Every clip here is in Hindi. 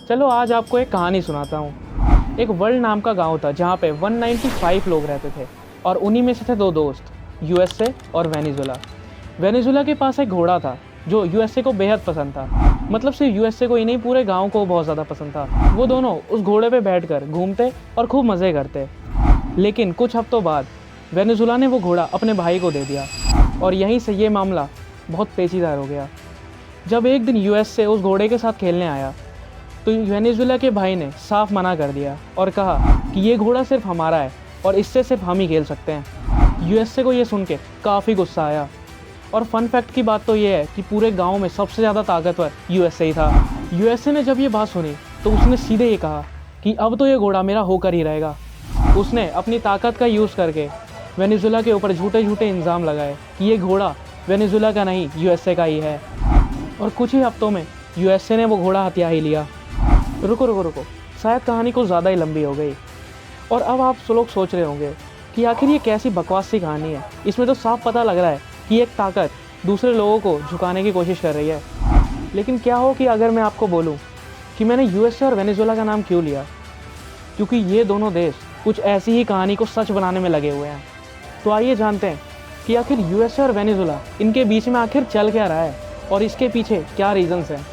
चलो आज आपको एक कहानी सुनाता हूँ। एक वर्ल्ड नाम का गांव था जहाँ पे 195 लोग रहते थे और उन्हीं में से थे दो दोस्त, यूएसए और वेनेजुला। वेनेजुला के पास एक घोड़ा था जो यूएसए को बेहद पसंद था। मतलब सिर्फ यूएसए को ही नहीं, पूरे गांव को बहुत ज़्यादा पसंद था। वो दोनों उस घोड़े पे बैठकर घूमते और खूब मज़े करते। लेकिन कुछ हफ्तों बाद वेनेजुला ने वो घोड़ा अपने भाई को दे दिया और यहीं से ये मामला बहुत पेचीदा हो गया। जब एक दिन यूएसए उस घोड़े के साथ खेलने आया तो वेनेजुला के भाई ने साफ मना कर दिया और कहा कि ये घोड़ा सिर्फ हमारा है और इससे सिर्फ हम ही खेल सकते हैं। यूएसए को ये सुन के काफ़ी गुस्सा आया। और फन फैक्ट की बात तो ये है कि पूरे गांव में सबसे ज़्यादा ताकतवर यूएसए ही था। यूएसए ने जब ये बात सुनी तो उसने सीधे ये कहा कि अब तो ये घोड़ा मेरा होकर ही रहेगा। उसने अपनी ताकत का यूज़ करके वेनेजुला के ऊपर झूठे झूठे इल्ज़ाम लगाए कि ये घोड़ा वेनेजुला का नहीं, यूएसए का ही है। और कुछ ही हफ्तों में यूएसए ने वो घोड़ा हथिया ही लिया। रुको, शायद कहानी कुछ ज़्यादा ही लंबी हो गई और अब आप लोग सोच रहे होंगे कि आखिर ये कैसी बकवास सी कहानी है। इसमें तो साफ पता लग रहा है कि एक ताकत दूसरे लोगों को झुकाने की कोशिश कर रही है। लेकिन क्या हो कि अगर मैं आपको बोलूं कि मैंने यूएसए और वेनेजुला का नाम क्यों लिया, क्योंकि ये दोनों देश कुछ ऐसी ही कहानी को सच बनाने में लगे हुए हैं। तो आइए जानते हैं कि आखिर यूएसए और वेनेजुला, इनके बीच में आखिर चल क्या रहा है और इसके पीछे क्या रीज़न्स हैं।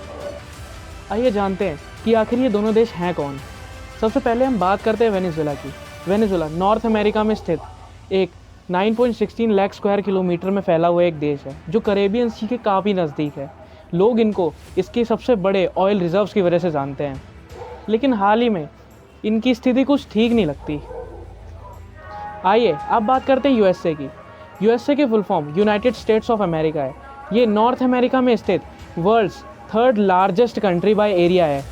आइए जानते हैं कि आखिर ये दोनों देश हैं कौन। सबसे पहले हम बात करते हैं वेनेजुला की। वेनेजुला नॉर्थ अमेरिका में स्थित एक 9.16 लाख स्क्वायर किलोमीटर में फैला हुआ एक देश है जो कैरेबियन सी के काफ़ी नज़दीक है। लोग इनको इसके सबसे बड़े ऑयल रिजर्व्स की वजह से जानते हैं। लेकिन हाल ही में इनकी स्थिति कुछ ठीक नहीं लगती। आइए अब बात करते हैं यूएसए की। यूएसए की full form United States of America है। ये नॉर्थ अमेरिका में स्थित world's third largest country by area है।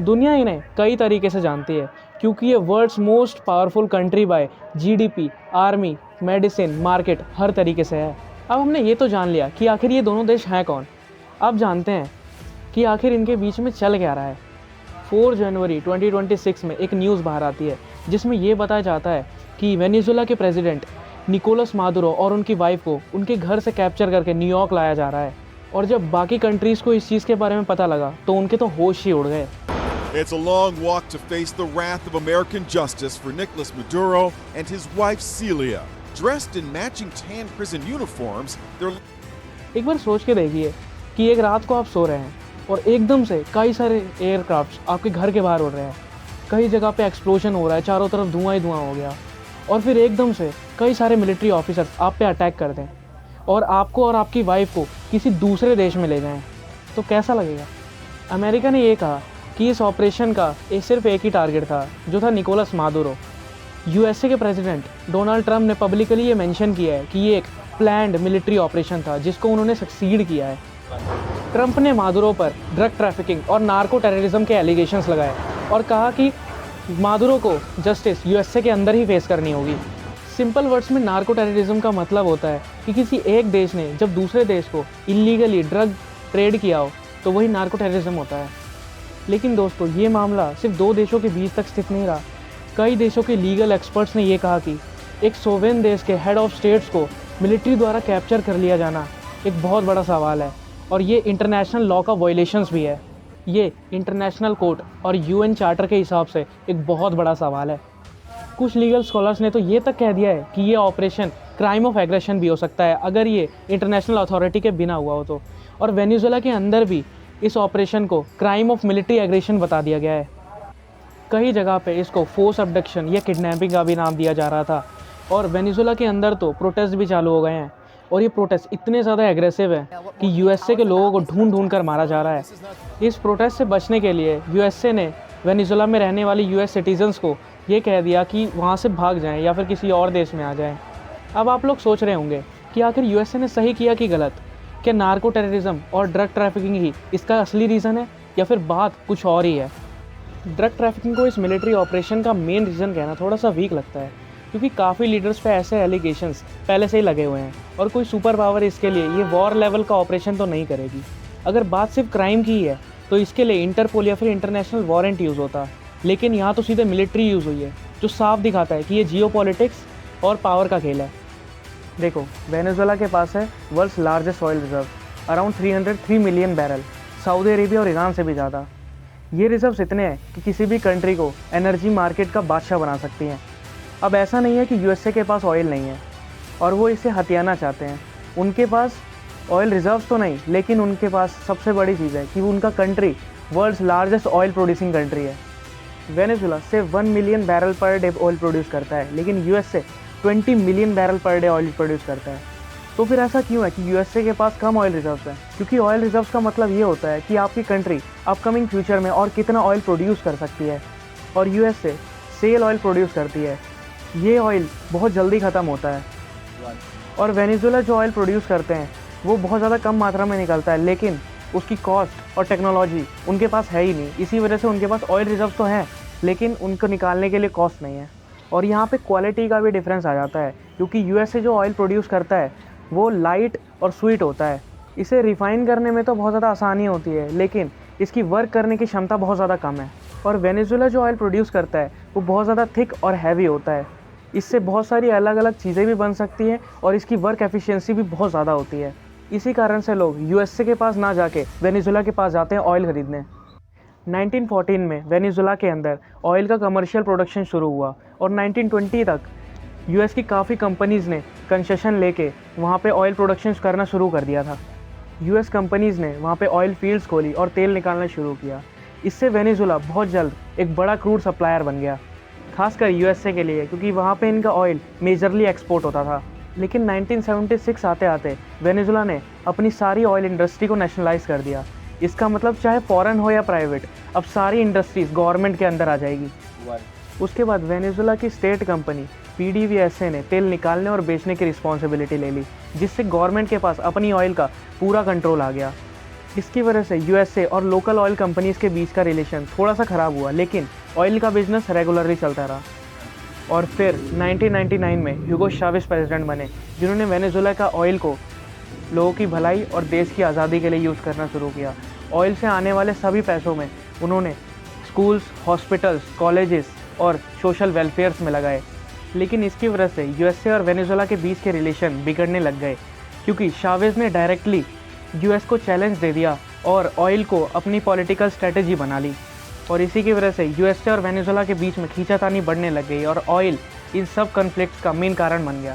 दुनिया इन्हें कई तरीके से जानती है क्योंकि ये world's most powerful country by GDP, army, medicine, market, हर तरीके से है। अब हमने ये तो जान लिया कि आखिर ये दोनों देश हैं कौन। अब जानते हैं कि आखिर इनके बीच में चल क्या रहा है। 4 जनवरी 2026 में एक न्यूज़ बाहर आती है जिसमें ये बताया जाता है कि वेनेजुला के प्रेसिडेंट निकोलस मादुरो और उनकी वाइफ को उनके घर से कैप्चर करके न्यूयॉर्क लाया जा रहा है। और जब बाकी कंट्रीज़ को इस चीज़ के बारे में पता लगा तो उनके तो होश ही उड़ गए। It's a long walk to face the wrath of American justice for Nicolas Maduro and his wife Celia. Dressed in matching tan prison uniforms, they're... एक बार सोच के देखिए कि एक रात को आप सो रहे हैं और एकदम से कई सारे एयरक्राफ्ट्स आपके घर के बाहर उड़ रहे हैं। कई जगह पे एक्सप्लोजन हो रहा है, चारों तरफ धुआं ही धुआं हो गया और फिर एकदम से कई सारे मिलिट्री ऑफिसर्स आप पे अटैक कर दें और आपको और आपकी वाइफ को किसी दूसरे देश में ले जाएं, तो कैसा लगेगा। अमेरिका ने ये कहा कि इस ऑपरेशन का सिर्फ एक ही टारगेट था जो था निकोलस मादुरो। यूएसए के प्रेसिडेंट डोनाल्ड ट्रंप ने पब्लिकली ये मेंशन किया है कि ये एक प्लान्ड मिलिट्री ऑपरेशन था जिसको उन्होंने सक्सीड किया है। ट्रंप ने मादुरो पर ड्रग ट्रैफिकिंग और नार्को टेररिज्म के एलिगेशंस लगाए और कहा कि मादुरो को जस्टिस यूएसए के अंदर ही फेस करनी होगी। सिंपल वर्ड्स में नार्को टेररिज्म का मतलब होता है कि किसी एक देश ने जब दूसरे देश को इलीगली ड्रग ट्रेड किया हो तो वही नार्को टेररिज्म होता है। लेकिन दोस्तों, ये मामला सिर्फ 2 देशों के बीच तक स्थित नहीं रहा। कई देशों के लीगल एक्सपर्ट्स ने ये कहा कि एक सोवेरेन देश के हेड ऑफ स्टेट्स को मिलिट्री द्वारा कैप्चर कर लिया जाना एक बहुत बड़ा सवाल है और ये इंटरनेशनल लॉ का वायलेशंस भी है। ये इंटरनेशनल कोर्ट और यूएन चार्टर के हिसाब से एक बहुत बड़ा सवाल है। कुछ लीगल स्कॉलर्स ने तो ये तक कह दिया है कि ये ऑपरेशन क्राइम ऑफ एग्रेशन भी हो सकता है अगर ये इंटरनेशनल अथॉरिटी के बिना हुआ हो तो। और वेनेजुला के अंदर भी इस ऑपरेशन को क्राइम ऑफ मिलिट्री एग्रेशन बता दिया गया है। कई जगह पे इसको फोर्स अबडक्शन या किडनैपिंग का भी नाम दिया जा रहा था। और वेनेजुला के अंदर तो प्रोटेस्ट भी चालू हो गए हैं और ये प्रोटेस्ट इतने ज़्यादा एग्रेसिव है कि यूएसए के लोगों को ढूंढ ढूंढ कर मारा जा रहा है। इस प्रोटेस्ट से बचने के लिए यूएसए ने वेनेजुला में रहने वाली यूएस सिटीजन्स को ये कह दिया कि वहाँ से भाग जाएं या फिर किसी और देश में आ जाएं। अब आप लोग सोच रहे होंगे कि आखिर यूएसए ने सही किया कि गलत। क्या नार्को टेररिज्म और ड्रग ट्रैफिकिंग ही इसका असली रीज़न है या फिर बात कुछ और ही है। ड्रग ट्रैफिकिंग को इस मिलिट्री ऑपरेशन का मेन रीज़न कहना थोड़ा सा वीक लगता है क्योंकि काफ़ी लीडर्स पे ऐसे एलिगेशंस पहले से ही लगे हुए हैं और कोई सुपर पावर इसके लिए ये वॉर लेवल का ऑपरेशन तो नहीं करेगी। अगर बात सिर्फ क्राइम की ही है तो इसके लिए इंटरपोल या फिर इंटरनेशनल वारंट यूज़ होता, लेकिन यहाँ तो सीधे मिलिट्री यूज़ हुई है जो साफ दिखाता है कि ये जियोपॉलिटिक्स और पावर का खेल है। देखो, वेनेजुला के पास है world's largest oil reserve around 303 million barrel, Saudi Arabia और ईरान से भी ज़्यादा। ये रिजर्व्स इतने हैं कि किसी भी कंट्री को एनर्जी मार्केट का बादशाह बना सकती हैं। अब ऐसा नहीं है कि यूएसए के पास ऑयल नहीं है और वो इसे हथियाना चाहते हैं। उनके पास ऑयल रिजर्व्स तो नहीं, लेकिन उनके पास सबसे बड़ी चीज़ है कि उनका country world's largest oil producing country है। वेनेजुला सिर्फ 1 million barrel per day oil produce करता है, लेकिन USA 20 million barrel per day oil produce करता है। तो फिर ऐसा क्यों है कि यूएसए के पास कम ऑयल रिजर्व्स हैं? क्योंकि ऑयल रिजर्व्स का मतलब ये होता है कि आपकी कंट्री अपकमिंग फ्यूचर में और कितना ऑयल प्रोड्यूस कर सकती है, और यूएसए सेल ऑयल प्रोड्यूस करती है। ये ऑयल बहुत जल्दी ख़त्म होता है, और वेनेजुला जो ऑयल प्रोड्यूस करते हैं वो बहुत ज़्यादा कम मात्रा में निकलता है, लेकिन उसकी कॉस्ट और टेक्नोलॉजी उनके पास है ही नहीं। इसी वजह से उनके पास ऑयल रिजर्व्स तो हैं, लेकिन उनको निकालने के लिए कॉस्ट नहीं है। और यहाँ पे क्वालिटी का भी डिफरेंस आ जाता है, क्योंकि यूएसए जो ऑयल प्रोड्यूस करता है वो लाइट और स्वीट होता है। इसे रिफ़ाइन करने में तो बहुत ज़्यादा आसानी होती है, लेकिन इसकी वर्क करने की क्षमता बहुत ज़्यादा कम है। और वेनेजुला जो ऑयल प्रोड्यूस करता है वो बहुत ज़्यादा थिक और हैवी होता है। इससे बहुत सारी अलग अलग चीज़ें भी बन सकती हैं और इसकी वर्क एफिशिएंसी भी बहुत ज़्यादा होती है। इसी कारण से लोग यूएसए के पास ना जाके वेनेजुला के पास जाते हैं ऑयल ख़रीदने। 1914 में वेनेजुला के अंदर ऑयल का कमर्शियल प्रोडक्शन शुरू हुआ, और 1920 तक यूएस की काफ़ी कंपनीज़ ने कंसेशन लेके वहाँ पे ऑयल प्रोडक्शन करना शुरू कर दिया था। यूएस कंपनीज़ ने वहाँ पे ऑयल फील्ड्स खोली और तेल निकालना शुरू किया। इससे वेनेजुला बहुत जल्द एक बड़ा क्रूड सप्लायर बन गया, खासकर यूएसए के लिए, क्योंकि वहाँ पे इनका ऑयल मेजरली एक्सपोर्ट होता था। लेकिन 1976 आते आते वेनेजुला ने अपनी सारी ऑयल इंडस्ट्री को नेशनलाइज कर दिया। इसका मतलब चाहे फॉरेन हो या प्राइवेट, अब सारी इंडस्ट्रीज गवर्नमेंट के अंदर आ जाएगी। उसके बाद वेनेजुला की स्टेट कंपनी पीडीवीएसए ने तेल निकालने और बेचने की रिस्पॉन्सिबिलिटी ले ली, जिससे गवर्नमेंट के पास अपनी ऑयल का पूरा कंट्रोल आ गया। इसकी वजह से यूएसए और लोकल ऑयल कंपनीज़ के बीच का रिलेशन थोड़ा सा ख़राब हुआ, लेकिन ऑयल का बिजनेस रेगुलरली चलता रहा। और फिर 1999 में ह्यूगो चावेज प्रेसिडेंट बने, जिन्होंने वेनेजुला का ऑयल को लोगों की भलाई और देश की आज़ादी के लिए यूज़ करना शुरू किया। ऑयल से आने वाले सभी पैसों में उन्होंने स्कूल्स, हॉस्पिटल्स, कॉलेजेस और सोशल वेलफेयर्स में लगाए। लेकिन इसकी वजह से यूएसए और वेनेजुला के बीच के रिलेशन बिगड़ने लग गए, क्योंकि चावेज ने डायरेक्टली यूएस को चैलेंज दे दिया और ऑयल को अपनी पॉलिटिकल स्ट्रेटजी बना ली। और इसी की वजह से यूएसए और वेनेजुला के बीच में खींचातानी बढ़ने लग गई, और ऑयल इन सब कॉन्फ्लिक्ट्स का मेन कारण बन गया।